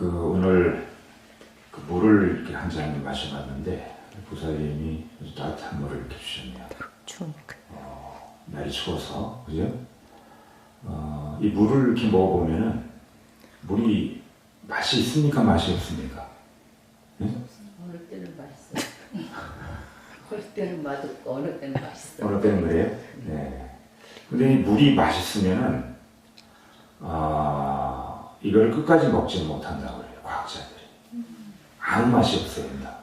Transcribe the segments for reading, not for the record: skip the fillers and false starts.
오늘 물을 이렇게 한 잔 마셔봤는데 부사님이 아주 따뜻한 물을 이렇게 주셨네요. 추우니까. 날이 추워서 그죠? 이 물을 이렇게 먹어보면은 물이 맛이 있습니까? 맛이 없습니까? 네? 어느 때는 맛있어. 어느 때는 맛없고 어느 때는 맛있어. 어느 때는 그래요? 네. 근데 이 물이 맛있으면은 이걸 끝까지 먹지 못한다고 그래요. 과학자들이. 아무 맛이 없어야 된다.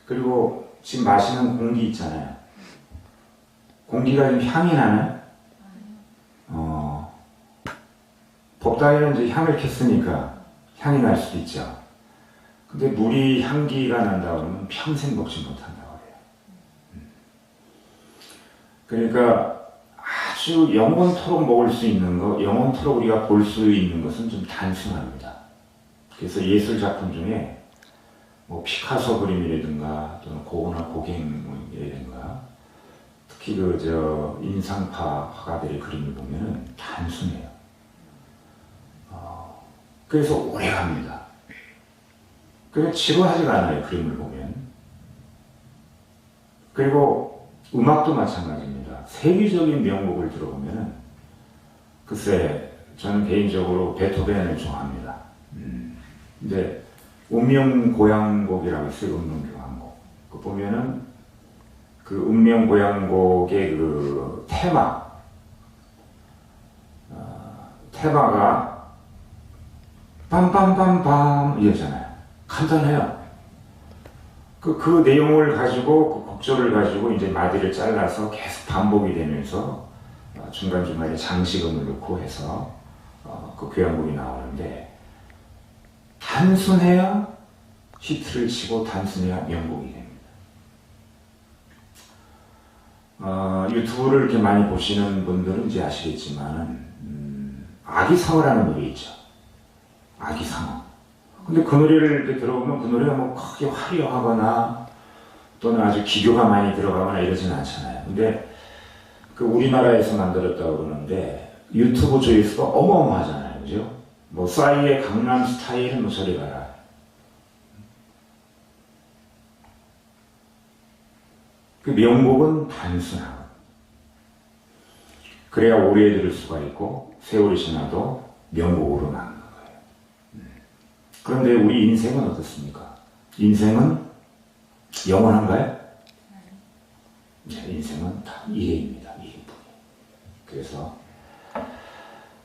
그리고 지금 마시는 공기 있잖아요. 공기가 좀 향이 나는? 법당에는 이제 향을 켰으니까 향이 날 수도 있죠. 근데 물이 향기가 난다 그러면 평생 먹지 못한다고 그래요. 그러니까 아주 영원토록 먹을 수 있는 거, 영원토록 우리가 볼 수 있는 것은 좀 단순합니다. 그래서 예술 작품 중에 뭐 피카소 그림이라든가 또는 고고나 고갱이라든가 특히 인상파 화가들의 그림을 보면은 단순해요. 그래서 오래 갑니다. 그래서 지루하지가 않아요, 그림을 보면. 그리고 음악도 마찬가지입니다. 세계적인 명곡을 들어보면은 글쎄 저는 개인적으로 베토벤을 좋아합니다. 근데 운명고양곡이라고 있어요. 운명고양곡. 그 보면은 그 운명고양곡의 그 테마가 빰빰빰빰 이러잖아요. 간단해요. 그 내용을 가지고 그 곡조를 가지고 이제 마디를 잘라서 계속 반복이 되면서 중간중간에 장식음을 넣고 해서 그 교향곡이 나오는데 단순해야 히트를 치고 단순해야 명곡이 됩니다. 유튜브를 이렇게 많이 보시는 분들은 이제 아시겠지만 아기상어라는 노래 있죠. 아기상어. 근데 그 노래를 이렇게 들어보면 그 노래가 뭐 크게 화려하거나 또는 아주 기교가 많이 들어가거나 이러지는 않잖아요. 근데 그 우리나라에서 만들었다고 그러는데 유튜브 조회수가 어마어마하잖아요. 그죠? 뭐 싸이의 강남 스타일은 뭐 저리 가라. 그 명곡은 단순하고 그래야 오래 들을 수가 있고 세월이 지나도 명곡으로 남는 거예요. 그런데 우리 인생은 어떻습니까? 인생은 영원한가요? 네, 인생은 다 일회입니다. 일회뿐이에요. 그래서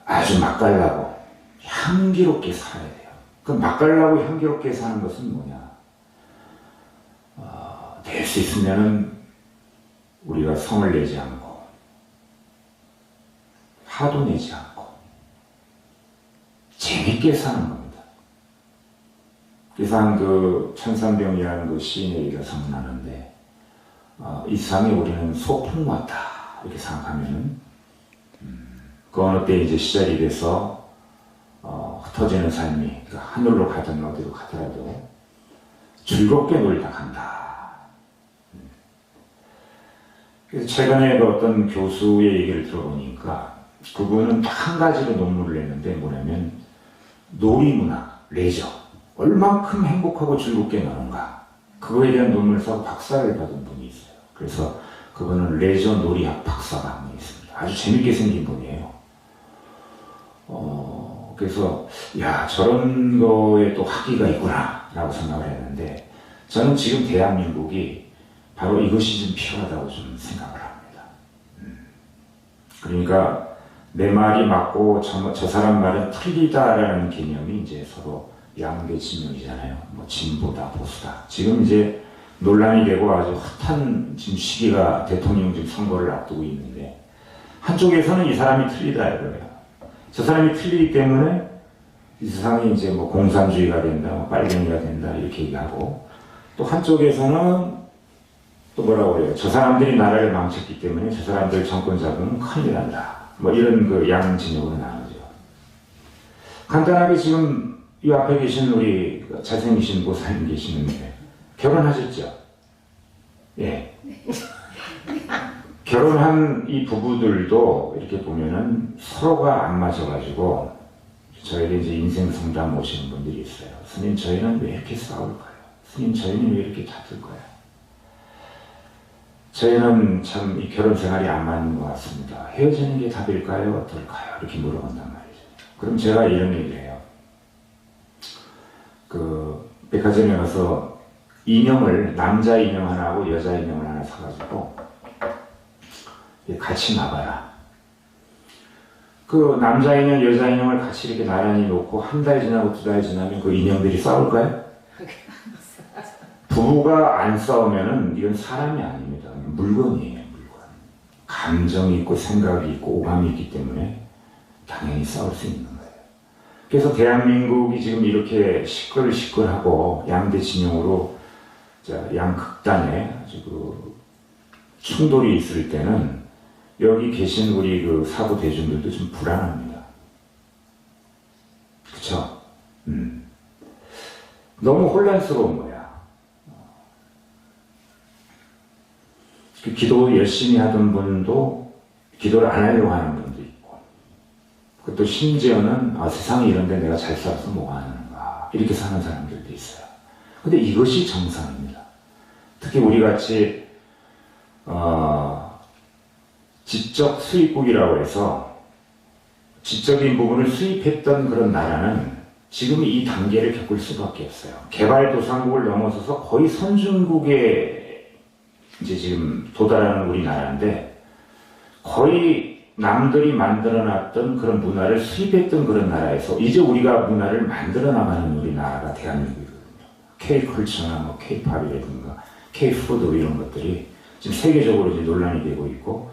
아주 맛깔나고 향기롭게 살아야 돼요. 그 맛깔나고 향기롭게 사는 것은 뭐냐? 될 수 있으면은 우리가 성을 내지 않고 화도 내지 않고 재밌게 사는 겁니다. 그래서 그 천산병이라는 그 시인의 얘기가 생각나는데 이 세상에 우리는 소풍 왔다 이렇게 생각하면은 그 어느 때 이제 시작이 돼서 흩어지는 삶이 그러니까 하늘로 가든 어디로 가더라도 즐겁게 놀다 간다. 그래서 최근에 그 어떤 교수의 얘기를 들어보니까 그분은 한 가지로 논문을 냈는데 뭐냐면 놀이문화, 레저 얼만큼 행복하고 즐겁게 노는가 그거에 대한 논문을 써서 박사를 받은 분이 있어요. 그래서 그분은 레저 놀이학 박사가 한 분 있습니다. 아주 재밌게 생긴 분이에요. 그래서 야 저런 거에 또 학기가 있구나 라고 생각을 했는데 저는 지금 대한민국이 바로 이것이 좀 필요하다고 좀 생각을 합니다. 그러니까 내 말이 맞고 저 사람 말은 틀리다라는 개념이 이제 서로 양대진영이잖아요. 뭐 진보다 보수다. 지금 이제 논란이 되고 아주 핫한 지금 시기가 대통령 지금 선거를 앞두고 있는데 한쪽에서는 이 사람이 틀리다 이거예요. 저 사람이 틀리기 때문에 이 세상이 이제 뭐 공산주의가 된다, 뭐 빨갱이가 된다 이렇게 얘기하고 또 한쪽에서는 또 뭐라고 그래요? 저 사람들이 나라를 망쳤기 때문에 저 사람들 정권 잡으면 큰일 난다. 뭐 이런 그 양진영으로 나누죠. 간단하게 지금 이 앞에 계신 우리 잘생기신 보살님 계시는데 결혼하셨죠? 예. 결혼한 이 부부들도 이렇게 보면은 서로가 안 맞아가지고 저에게 이제 인생 상담 오시는 분들이 있어요. 스님, 저희는 왜 이렇게 싸울까요? 스님, 저희는 왜 이렇게 다툴까요? 저희는 참 이 결혼 생활이 안 맞는 것 같습니다. 헤어지는 게 답일까요? 어떨까요? 이렇게 물어본단 말이죠. 그럼 제가 이런 얘기를 해요. 그 백화점에 가서 인형을, 남자 인형 하나하고 여자 인형을 하나 사가지고 같이 놔봐라. 그 남자 인형, 여자 인형을 같이 이렇게 나란히 놓고 한 달 지나고 2달 지나면 그 인형들이 싸울까요? 부부가 안 싸우면은 이건 사람이 아닙니다. 물건이에요, 물건. 감정이 있고 생각이 있고 오감이 있기 때문에 당연히 싸울 수 있는 거예요. 그래서 대한민국이 지금 이렇게 시끌시끌하고 양대 진영으로 양극단에 아주 그 충돌이 있을 때는 여기 계신 우리 그 사부 대중들도 좀 불안합니다. 그쵸? 너무 혼란스러운 거야. 그 기도 열심히 하던 분도 기도를 안 하려고 하는 분도 있고, 또 심지어는 세상에 이런데 내가 잘 살아서 뭐가 하는가 이렇게 사는 사람들도 있어요. 근데 이것이 정상입니다. 특히 우리같이 지적 수입국이라고 해서 지적인 부분을 수입했던 그런 나라는 지금 이 단계를 겪을 수밖에 없어요. 개발도상국을 넘어서서 거의 선진국에 이제 지금 도달하는 우리나라인데, 거의 남들이 만들어놨던 그런 문화를 수입했던 그런 나라에서 이제 우리가 문화를 만들어 나가는 우리나라가 대한민국이거든요. K-컬처나 뭐 K-팝이라든가 K-푸드 이런 것들이 지금 세계적으로 이제 논란이 되고 있고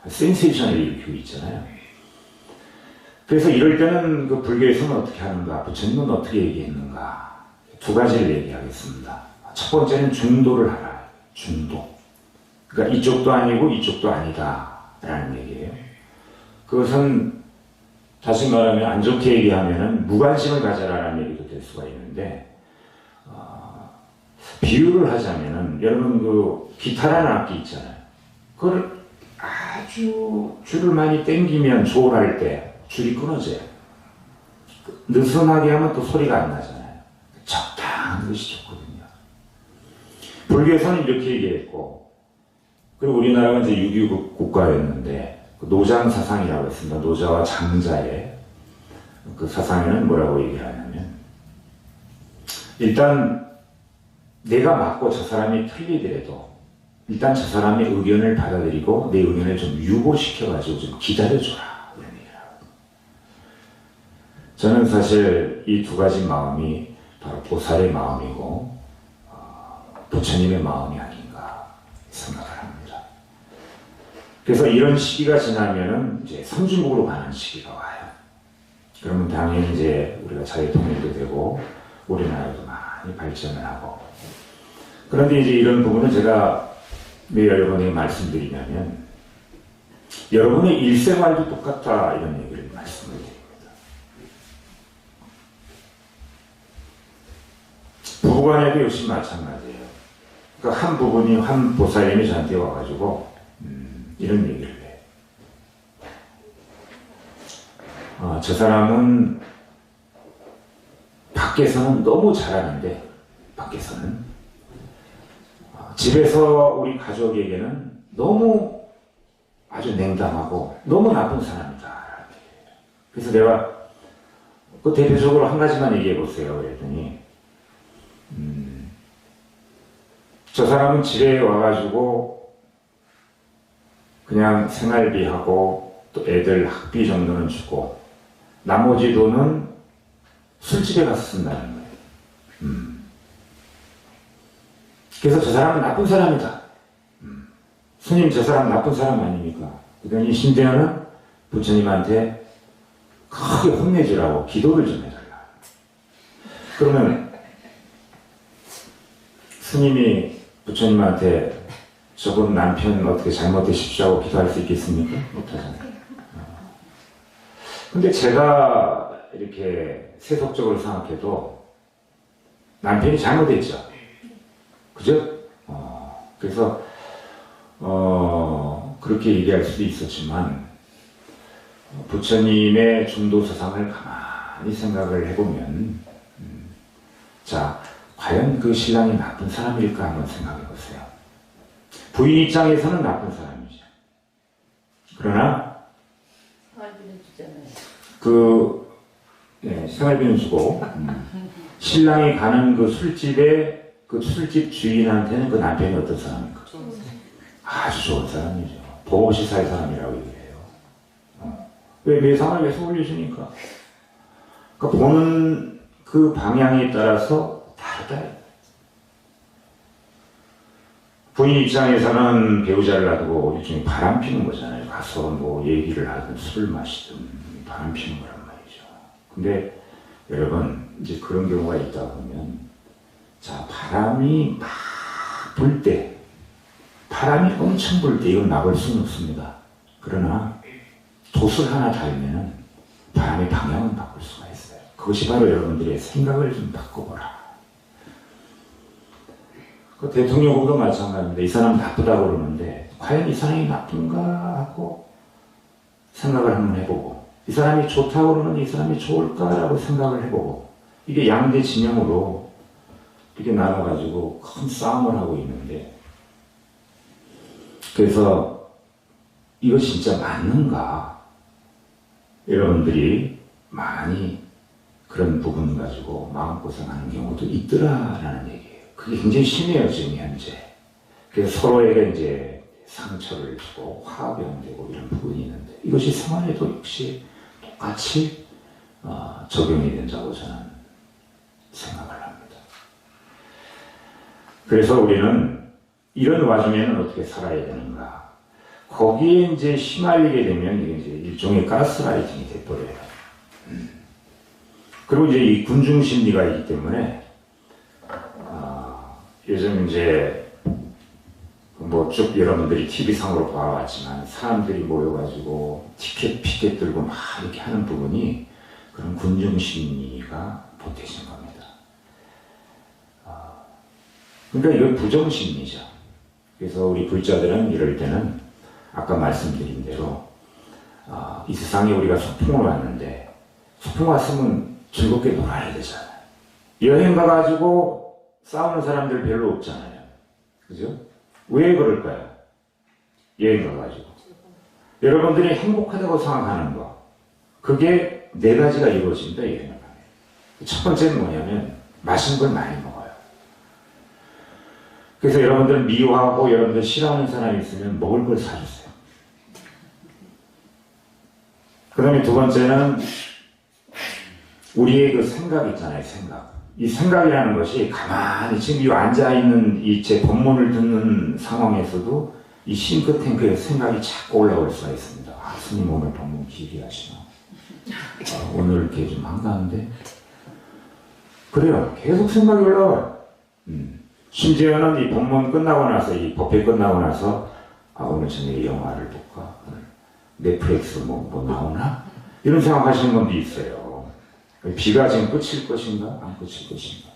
센세이션을 일으키고 있잖아요. 그래서 이럴 때는 그 불교에서는 어떻게 하는가, 부처님은 어떻게 얘기했는가, 2가지를 얘기하겠습니다. 첫 번째는 중도를 하라. 중도. 그러니까 이쪽도 아니고 이쪽도 아니다 라는 얘기예요. 그것은 다시 말하면 안 좋게 얘기하면은 무관심을 가져라라는 얘기도 될 수가 있는데, 비유를 하자면은 여러분 그 기타라는 악기 있잖아요. 그걸 아주 줄을 많이 당기면 조울할 때 줄이 끊어져요. 느슨하게 하면 또 소리가 안 나잖아요. 적당한 것이 좋거든요. 불교에서는 이렇게 얘기했고, 그리고 우리나라가 이제 6.25 국가였는데 노장 사상이라고 했습니다. 노자와 장자의 그 사상에는 뭐라고 얘기를 하냐면, 일단 내가 맞고 저 사람이 틀리더라도 일단 저 사람의 의견을 받아들이고 내 의견을 좀 유보시켜가지고 좀 기다려줘라, 이런 얘기를 하거든요. 저는 사실 이 2가지 마음이 바로 보살의 마음이고 부처님의 마음이 아닌가 생각을 합니다. 그래서 이런 시기가 지나면은 이제 선진국으로 가는 시기가 와요. 그러면 당연히 이제 우리가 자유통일도 되고 우리나라도 많이 발전을 하고, 그런데 이제 이런 부분은 제가 왜 여러분에게 말씀드리냐면, 여러분의 일생활도 똑같다 이런 얘기를 말씀을 드립니다. 부부간에도 역시 마찬가지예요. 그러니까 한 부분이, 한 보살님이 저한테 와가지고 이런 얘기를 해요. 저 사람은 밖에서는 너무 잘하는데, 밖에서는 집에서 우리 가족에게는 너무 아주 냉담하고 너무 나쁜 사람이다. 그래서 내가 그 대표적으로 한 가지만 얘기해 보세요. 그랬더니 저 사람은 집에 와가지고 그냥 생활비하고 또 애들 학비 정도는 주고 나머지 돈은 술집에 가서 쓴다는 거예요. 그래서 저 사람은 나쁜 사람이다. 스님, 저 사람 나쁜 사람 아닙니까? 그러더니 심지어는 부처님한테 크게 혼내주라고 기도를 좀 해달라. 그러면 스님이 부처님한테 저분 남편 어떻게 잘못되십시오 하고 기도할 수 있겠습니까? 못하잖아요. 근데 제가 이렇게 세속적으로 생각해도 남편이 잘못했죠. 그죠? 그래서 그렇게 얘기할 수도 있었지만 부처님의 중도 사상을 가만히 가만히 생각을 해보면 자, 과연 그 신랑이 나쁜 사람일까 한번 생각해 보세요. 부인 입장에서는 나쁜 사람이죠. 그러나 생활비는 주잖아요. 생활비는 주고 신랑이 가는 그 술집에 그 술집 주인한테는 그 남편이 어떤 사람입니까? 아주 좋은 사람이죠. 보호시사의 사람이라고 얘기해요. 왜 매상을 계속 올려주니까. 그러니까 보는 그 방향에 따라서 다르다. 부인 입장에서는 배우자를 놔두고 일종의 바람 피는 거잖아요. 가서 뭐 얘기를 하든 술을 마시든 바람 피는 거란 말이죠. 근데 여러분 이제 그런 경우가 있다 보면 자 바람이 막 불 때 바람이 엄청 불 때 이건 막을 수는 없습니다. 그러나 돛을 하나 달면은 바람의 방향은 바꿀 수가 있어요. 그것이 바로 여러분들의 생각을 좀 바꿔보라. 그 대통령 후보도 마찬가지입니다. 이 사람 나쁘다고 그러는데 과연 이 사람이 나쁜가 하고 생각을 한번 해보고 이 사람이 좋다고 그러는 이 사람이 좋을까라고 생각을 해보고 이게 양대 진영으로 이렇게 나눠가지고 큰 싸움을 하고 있는데 그래서 이거 진짜 맞는가? 여러분들이 많이 그런 부분 가지고 마음고생하는 경우도 있더라라는 얘기예요. 그게 굉장히 심해요, 지금 현재. 그래서 서로에게 이제 상처를 주고 화합이 안 되고 이런 부분이 있는데 이것이 생활에도 역시 똑같이 적용이 된다고 저는 생각을 합니다. 그래서 우리는 이런 와중에는 어떻게 살아야 되는가? 거기에 이제 휘말리게 되면 이게 이제 일종의 가스라이팅이 돼버려요. 그리고 이제 이 군중 심리가 있기 때문에 요즘 이제 뭐 쭉 여러분들이 TV상으로 봐왔지만 사람들이 모여가지고 피켓 들고 막 이렇게 하는 부분이 그런 군중 심리가 보태진 겁니다. 그러니까 이건 부정심리죠. 그래서 우리 불자들은 이럴 때는 아까 말씀드린 대로 이 세상에 우리가 소풍을 왔는데 소풍 왔으면 즐겁게 놀아야 되잖아요. 여행 가가지고 싸우는 사람들 별로 없잖아요. 그죠? 왜 그럴까요? 여행 가가지고. 여러분들이 행복하다고 생각하는 거. 그게 4가지가 이루어진다, 여행을 가면. 첫 번째는 뭐냐면 맛있는 걸 많이 먹어요. 그래서 여러분들 미워하고 여러분들 싫어하는 사람이 있으면 먹을 걸 사주세요. 그 다음에 두 번째는 우리의 그 생각 있잖아요, 생각. 이 생각이라는 것이 가만히 지금 이 앉아있는 이 제 법문을 듣는 상황에서도 이 싱크탱크에 생각이 자꾸 올라올 수가 있습니다. 스님 오늘 법문 길게 하시나? 오늘 이렇게 좀 한가한데? 그래요. 계속 생각이 올라와요. 심지어는 이 법문 끝나고 나서, 이 법회 끝나고 나서, 오늘 저녁에 영화를 볼까? 오늘 넷플릭스 뭐 나오나? 이런 생각하시는 분도 있어요. 비가 지금 그칠 것인가? 안 그칠 것인가?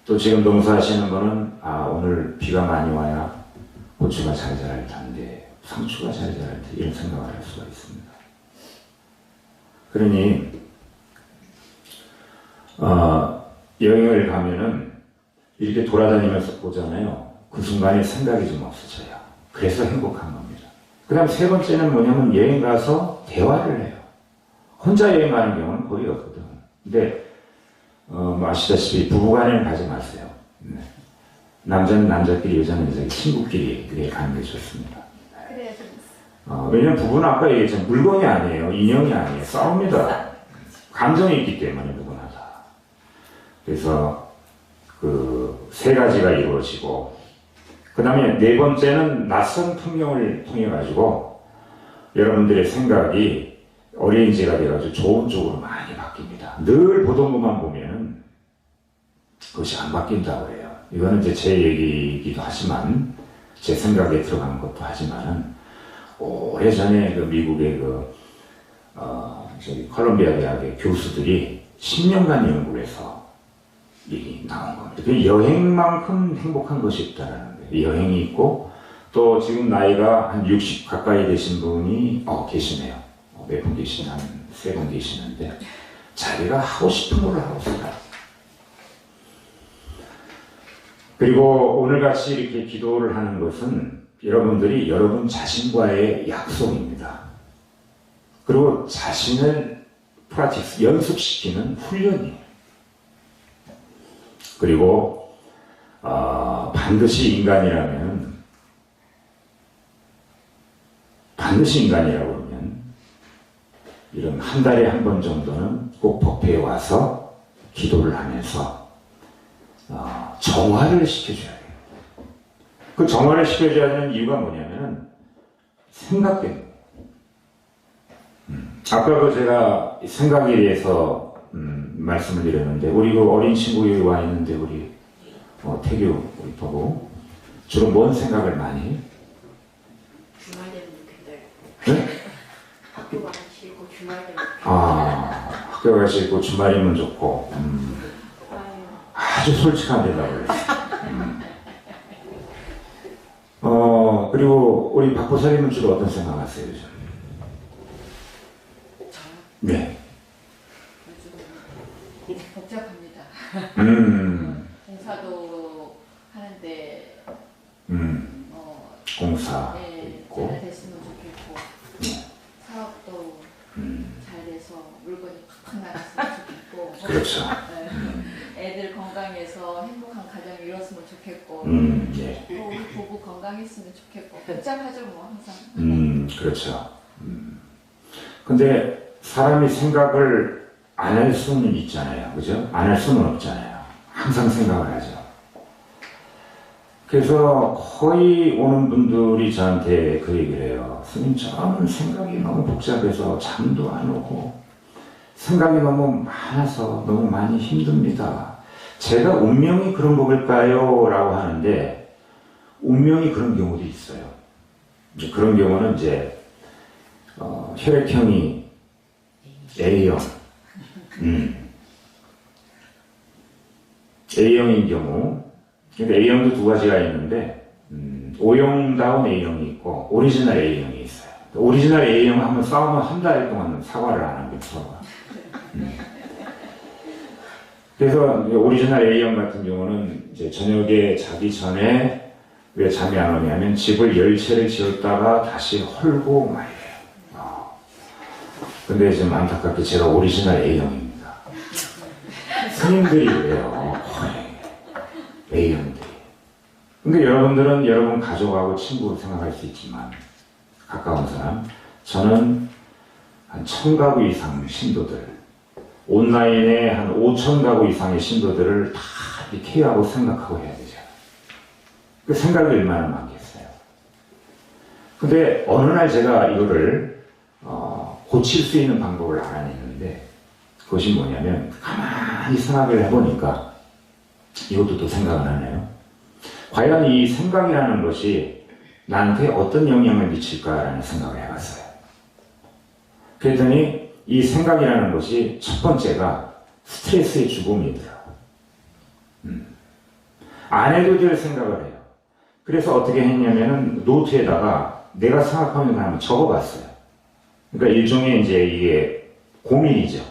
또 지금 농사하시는 분은, 오늘 비가 많이 와야 고추가 잘 자랄 텐데, 상추가 잘 자랄 텐데, 이런 생각을 할 수가 있습니다. 그러니, 여행을 가면은, 이렇게 돌아다니면서 보잖아요. 그 순간에 생각이 좀 없어져요. 그래서 행복한 겁니다. 그 다음 세 번째는 뭐냐면 여행 가서 대화를 해요. 혼자 여행 가는 경우는 거의 없거든. 근데 뭐 아시다시피 부부간에는 가지 마세요. 네. 남자는 남자끼리, 여자는 여자끼리, 친구끼리 그렇게 가는 게 좋습니다. 네. 왜냐면 부부는 아까 얘기했지만 물건이 아니에요. 인형이 아니에요. 싸웁니다. 감정이 있기 때문에 누구나 다. 그래서 그 3가지가 이루어지고 그 다음에 4번째는 낯선 풍경을 통해 가지고 여러분들의 생각이 어레인지가 돼가지고 좋은 쪽으로 많이 바뀝니다. 늘 보던 것만 보면은 그것이 안 바뀐다고 해요. 이거는 이제 제 얘기이기도 하지만 제 생각에 들어간 것도 하지만은 오래전에 그 미국의 저기 컬럼비아 대학의 교수들이 10년간 연구를 해서 얘기 나온 겁니다. 여행만큼 행복한 것이 없다라는 거예요. 여행이 있고 또 지금 나이가 한 60 가까이 되신 분이 계시네요. 몇 분 계시나 한 3분 계시는데 자기가 하고 싶은 걸 하고 살아요. 그리고 오늘같이 이렇게 기도를 하는 것은 여러분들이 여러분 자신과의 약속입니다. 그리고 자신을 프라틱스, 연습시키는 훈련이에요. 그리고 반드시 인간이라고 그러면 이런 한 달에 한 번 정도는 꼭 법회에 와서 기도를 하면서 정화를 시켜줘야 돼요. 그 정화를 시켜줘야 되는 이유가 뭐냐면 생각 때문에. 아까 제가 생각에 대해서 말씀을 드렸는데 우리 그 어린 친구 여기 와 있는데 우리 태규 우리 보고 주로 뭔 생각을 많이 해요? 주말 되면 좋겠다. 네? 학교 가기 싫고 주말 되면 학교 가시 있고 주말이면 좋고 아주 솔직한 대답을 했어요. 그리고 우리 박 보살님은 주로 어떤 생각하세요? 요즘? 저요? 네. 요즘 복잡합니다. 공사도 하는데 공사 네, 있고 잘 됐으면 좋겠고 사업도 잘 돼서 물건이 팍팍 나갔으면 좋겠고 그렇죠. 애들 건강해서 행복한 가정 이뤘으면 좋겠고 예. 또 우리 부부 건강했으면 좋겠고 복잡하죠 뭐 항상. 그렇죠. 근데 사람이 생각을 안 할 수는 있잖아요. 그죠? 안 할 수는 없잖아요. 항상 생각을 하죠. 그래서 거의 오는 분들이 저한테 그 얘기를 해요. 스님, 저는 생각이 너무 복잡해서 잠도 안 오고 생각이 너무 많아서 너무 많이 힘듭니다. 제가 운명이 그런 거일까요? 라고 하는데 운명이 그런 경우도 있어요. 그런 경우는 이제 혈액형이 A형 A형인 경우 근데 A형도 두 가지가 있는데 O형다운 A형이 있고 오리지널 A형이 있어요. 오리지널 A형 한번 싸우면 한 달 동안 사과를 안 합니다. 서로가. 그래서 오리지널 A형 같은 경우는 이제 저녁에 자기 전에 왜 잠이 안 오냐면 집을 10채를 지었다가 다시 헐고 말이에요. 근데 지금 안타깝게 제가 오리지널 A형입니다. 스님들이 그래요. A형들이. 근데 여러분들은 여러분 가족하고 친구 생각할 수 있지만 가까운 사람, 저는 한 1000가구 이상 신도들, 온라인에 한 5000가구 이상의 신도들을 다 케어하고 생각하고 해야 되죠. 그 생각이 얼마나 많겠어요. 근데 어느 날 제가 이거를 고칠 수 있는 방법을 알아냈는데 그것이 뭐냐면 가만히 생각을 해보니까 이것도 또 생각을 하네요. 과연 이 생각이라는 것이 나한테 어떤 영향을 미칠까라는 생각을 해봤어요. 그랬더니 이 생각이라는 것이 첫 번째가 스트레스의 주범이더라고요. 안 해도 될 생각을 해요. 그래서 어떻게 했냐면은 노트에다가 내가 생각하는 걸 한번 적어봤어요. 그러니까 일종의 이제 이게 고민이죠.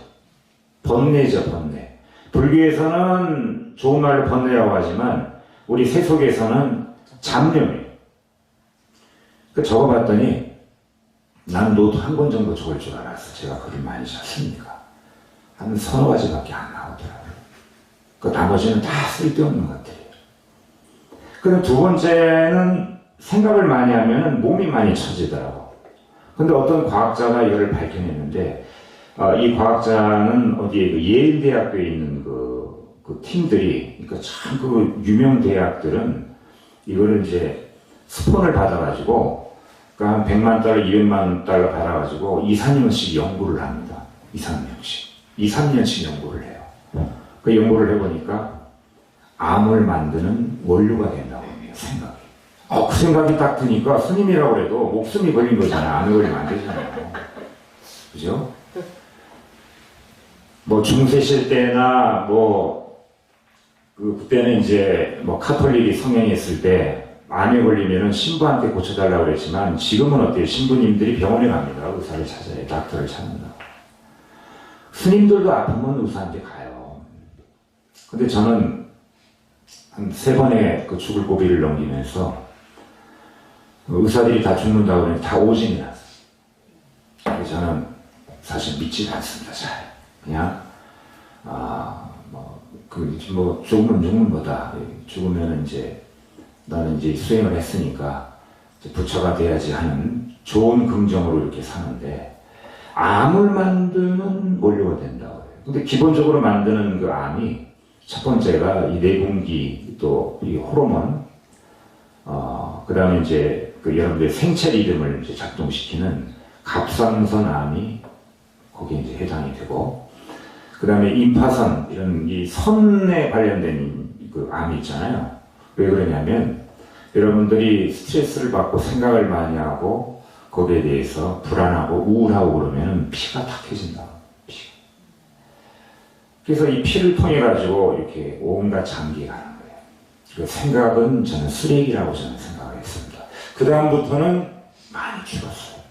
번뇌죠, 번뇌. 불교에서는 좋은 말로 번뇌라고 하지만 우리 세속에서는 잡념이에요. 그 적어봤더니 난 노트 한 권 정도 적을 줄 알았어. 제가 글을 많이 썼으니까. 한 서너 가지밖에 안 나오더라고요. 그 나머지는 다 쓸데없는 것들이에요. 그럼 두 번째는 생각을 많이 하면 몸이 많이 처지더라고. 근데 어떤 과학자가 이거를 밝혀냈는데, 이 과학자는 어디에 그 예일대학교에 있는 그 팀들이, 그러니까 참 그 유명 대학들은 이거를 이제 스폰을 받아가지고, 그러니까 한 100만 달러, 200만 달러 받아가지고 2, 3년씩 연구를 합니다. 2, 3년씩. 2, 3년씩 연구를 해요. 그 연구를 해보니까 암을 만드는 원료가 된다고 합니다. 생각이. 그 생각이 딱 드니까 스님이라고 해도 목숨이 걸린 거잖아요. 암에 걸리면 안 되잖아요. 그죠? 뭐 중세실 때나 그때는 이제 카톨릭이 성행했을 때 암에 걸리면은 신부한테 고쳐달라고 그랬지만 지금은 어때요? 신부님들이 병원에 갑니다. 의사를 찾아요. 닥터를 찾는다고. 스님들도 아프면 의사한테 가요. 근데 저는 한 3번의 그 죽을 고비를 넘기면서 의사들이 다 죽는다고 그러니 다 오진이 났어요. 그래서 저는 사실 믿지 않습니다. 잘 그냥 죽으면 죽는 거다. 죽으면 이제 나는 이제 수행을 했으니까 이제 부처가 돼야지 하는 좋은 긍정으로 이렇게 사는데, 암을 만드는 원료가 된다고 해요. 근데 기본적으로 만드는 그 암이 첫 번째가 이 내분기, 또 이 호르몬, 그 다음에 이제 그 여러분들의 생체 리듬을 이제 작동시키는 갑상선암이 거기에 이제 해당이 되고, 그 다음에 임파선, 이런 이 선에 관련된 그 암이 있잖아요. 왜 그러냐면 여러분들이 스트레스를 받고 생각을 많이 하고 거기에 대해서 불안하고 우울하고 그러면 피가 탁해진다. 피. 그래서 이 피를 통해 가지고 이렇게 온갖 장기에 가는 거예요. 그 생각은 저는 쓰레기라고 저는 생각을 했습니다. 그 다음부터는 많이 줄었어요.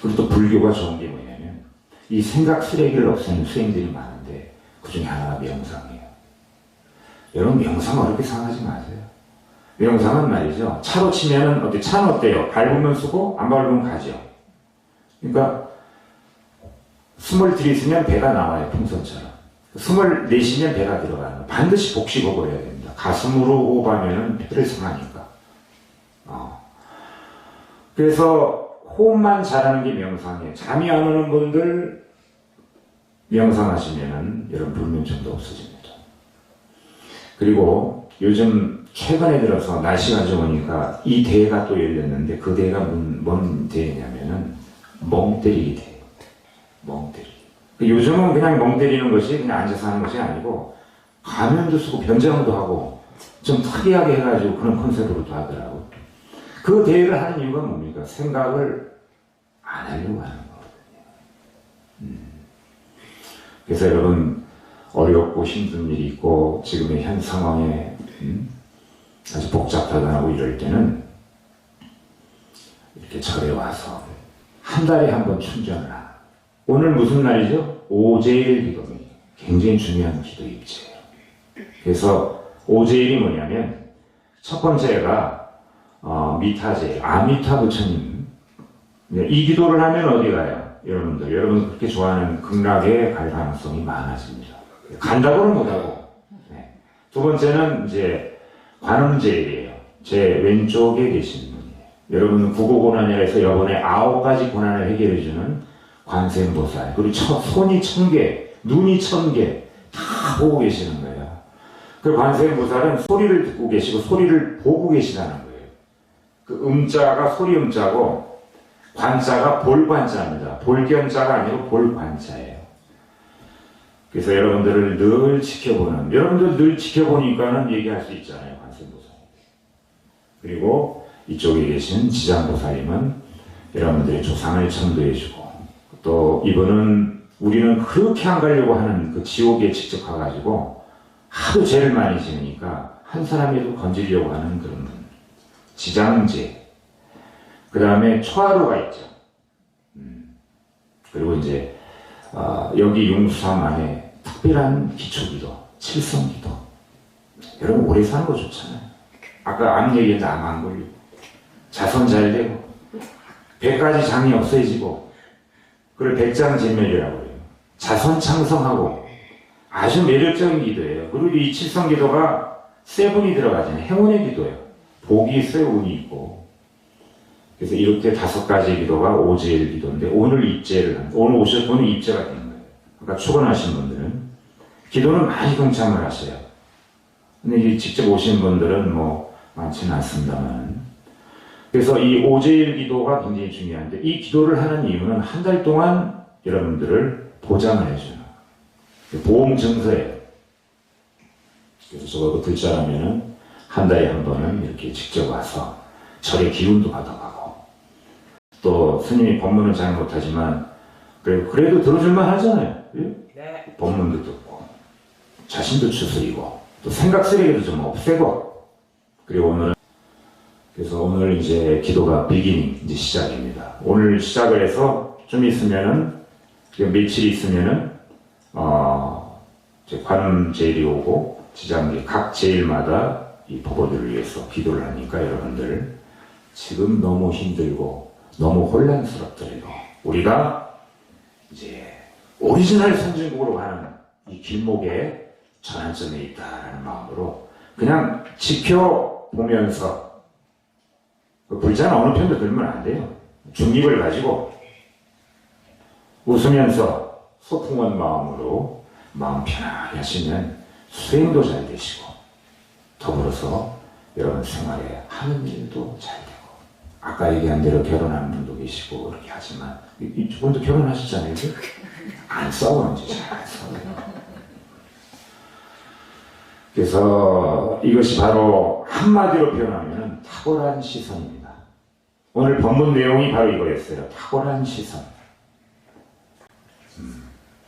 그리고 또 불교가 좋은 게 뭐냐면 이 생각 쓰레기를 없애는 수행들이 많은데 그 중에 하나가 명상이에요. 여러분 명상 어렵게 생각하지 마세요. 명상은 말이죠. 차로 치면은 차는 어때요? 밟으면 쓰고 안 밟으면 가죠. 그러니까 숨을 들이쉬면 배가 나와요. 풍선처럼. 숨을 내쉬면 배가 들어가는 거예요. 반드시 복식호흡을 해야 됩니다. 가슴으로 호흡하면은 배를 상하니까. 그래서 호흡만 잘하는 게 명상이에요. 잠이 안 오는 분들 명상하시면은 여러분 불면증도 없어집니다. 그리고 요즘 최근에 들어서 날씨가 좋으니까 이 대회가 또 열렸는데 그 대회가 뭔 대회냐면은 멍 때리기 대회. 멍 때리기. 요즘은 그냥 멍 때리는 것이 그냥 앉아서 하는 것이 아니고 가면도 쓰고 변장도 하고 좀 특이하게 해가지고 그런 컨셉으로도 하더라고. 그 대회를 하는 이유가 뭡니까? 생각을 안 하려고 하는 거거든요. 그래서 여러분 어렵고 힘든 일이 있고 지금의 현 상황에 아주 복잡하다고 이럴 때는 이렇게 절에 와서 한 달에 한 번 충전을 하는. 오늘 무슨 날이죠? 오제일 기도입니다. 굉장히 중요한 기도 입지예요. 그래서 오제일이 뭐냐면 첫 번째가 미타제일, 아미타 부처님. 이 기도를 하면 어디 가요? 여러분 그렇게 좋아하는 극락에 갈 가능성이 많아집니다. 간다고는 못하고. 네. 두 번째는 이제 관음제일이에요. 제 왼쪽에 계신 분이에요. 여러분은 구고고난이라 해서 이번에 9가지 고난을 해결해주는 관세음보살. 그리고 손이 1000개, 눈이 1000개 다 보고 계시는 거예요. 그 관세음보살은 소리를 듣고 계시고 소리를 보고 계시다는 거예요. 그 음자가 소리 음자고 관자가 볼관자입니다. 볼견자가 아니고 볼관자예요. 그래서 여러분들을 늘 지켜보는, 여러분들 늘 지켜보니까는 얘기할 수 있잖아요. 관세음보살. 그리고 이쪽에 계신 지장보살님은 여러분들의 조상을 천도해주고, 또 이분은 우리는 그렇게 안 가려고 하는 그 지옥에 직접 가가지고 하도 죄를 많이 지으니까 한 사람이라도 건지려고 하는 그런 분. 지장제. 그 다음에 초하루가 있죠. 그리고 이제 여기 용수삼 안에 특별한 기초기도, 칠성기도. 여러분 오래 사는 거 좋잖아요. 아까 암 얘기했는데 암 안 걸리고 자손 잘 되고 100가지 장이 없어지고, 그걸 백장진멸이라고 해요. 자손 창성하고 아주 매력적인 기도예요. 그리고 이 칠성기도가 세 분이 들어가잖아요. 행운의 기도예요. 복이 있어요, 운이 있고. 그래서 이렇게 5가지 기도가 오제일 기도인데 오늘 입제를 합니다. 오늘 오셨던 분은 입제가 되는 거예요. 그러니까 출근하신 분들은 기도는 많이 동참을 하셔요. 근데 직접 오신 분들은 뭐 많지는 않습니다만. 그래서 이 오제일 기도가 굉장히 중요한데 이 기도를 하는 이유는 한 달 동안 여러분들을 보장을 해주는 보험 증서예요. 그래서 저거 글자라면은 한 달에 한 번은 이렇게 직접 와서 절의 기운도 받아가고, 또 스님이 법문은 잘 못하지만 그래도 들어줄만 하잖아요. 네. 법문도 듣고 자신도 추스리고 또 생각 쓰레기도 좀 없애고. 그리고 그래서 오늘 이제 기도가 비기닝, 이제 시작입니다. 오늘 시작을 해서 좀 있으면은 며칠 있으면은 이제 관음제일이 오고 지장기 각 제일마다 이 법어들을 위해서 기도를 하니까 여러분들 지금 너무 힘들고 너무 혼란스럽더라도 우리가 이제 오리지널 선진국으로 가는 이 길목에 전환점에 있다라는 마음으로 그냥 지켜보면서 불자는 어느 편도 들면 안 돼요. 중립을 가지고 웃으면서 소풍한 마음으로 마음 편하게 하시면 수행도 잘 되시고 더불어서 여러분 생활에 하는 일도 잘 되고 아까 얘기한 대로 결혼하는 분도 계시고 그렇게 하지만 이분도 결혼하셨잖아요. 안 싸워요. 이제 잘 안 싸워요. 그래서 이것이 바로 한마디로 표현하면 탁월한 시선입니다. 오늘 본문 내용이 바로 이거였어요. 탁월한 시선.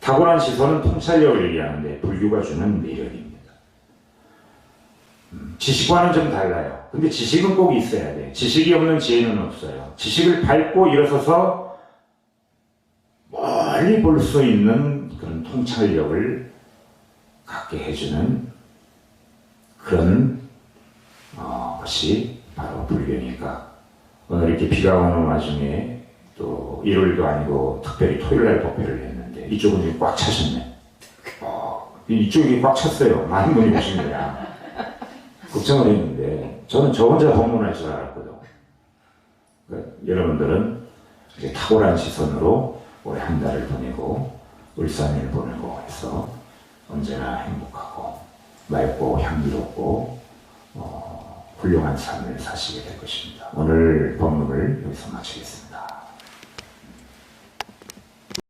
탁월한 시선은 통찰력을 얘기하는데 불교가 주는 매력입니다. 지식과는 좀 달라요. 근데 지식은 꼭 있어야 돼. 지식이 없는 지혜는 없어요. 지식을 밟고 일어서서 멀리 볼 수 있는 그런 통찰력을 갖게 해주는 그런 것이 바로 불교니까 오늘 이렇게 비가 오는 와중에 또 일요일도 아니고 특별히 토요일날 법회를 했는데 이쪽은 이제 꽉 차셨네. 이쪽이 꽉 찼어요. 많은 분이 오신 거야. 걱정을 했는데 저는 저 혼자 법문할 줄 알았거든. 그러니까 여러분들은 이제 탁월한 시선으로 올해 한 달을 보내고 울산을 보내고 해서 언제나 행복하고 맑고 향기롭고 훌륭한 삶을 사시게 될 것입니다. 오늘 법문을 여기서 마치겠습니다.